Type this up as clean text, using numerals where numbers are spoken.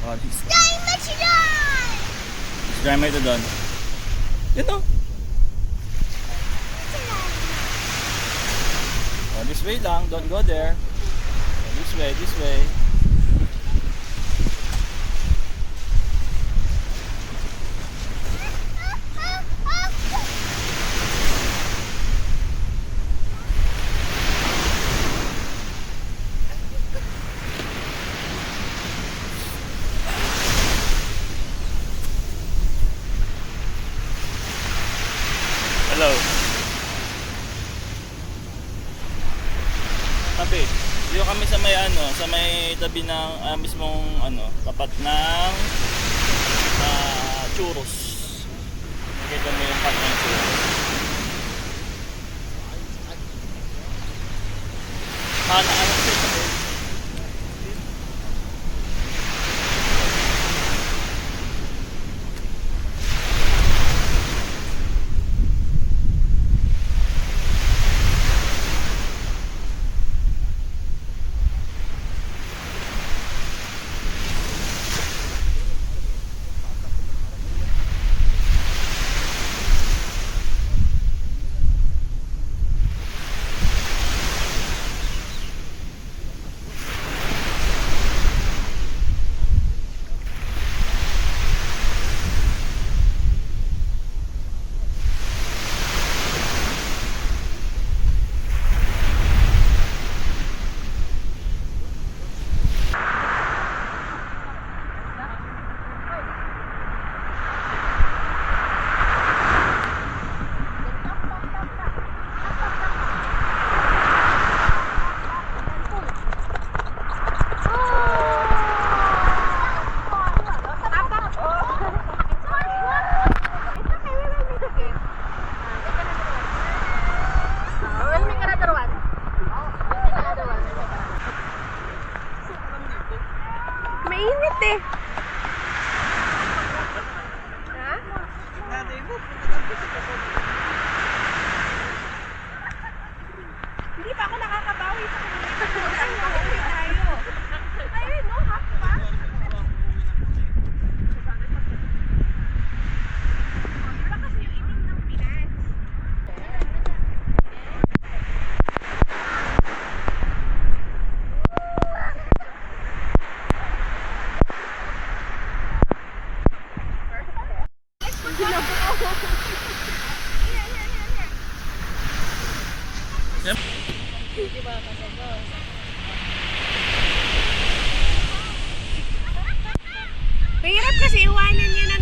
Oh, this. Dinosaur! Drama ito doon. Yun o. Oh, this way lang. Don't go there. Oh, this way, this way. Hello. Tabi. Dito kami sa may sa may tabi ng mismong tapat ng churros. Nakita mo yung part ng churros. Ano siya? Mainit eh. Ha? Hindi pa ako nakakabawi sa kanila. Uwi tayo. Ayun, no? Half pa? Iba kasi yung inim ng Pinas. Yep. Mahirap kasi iwanan niya na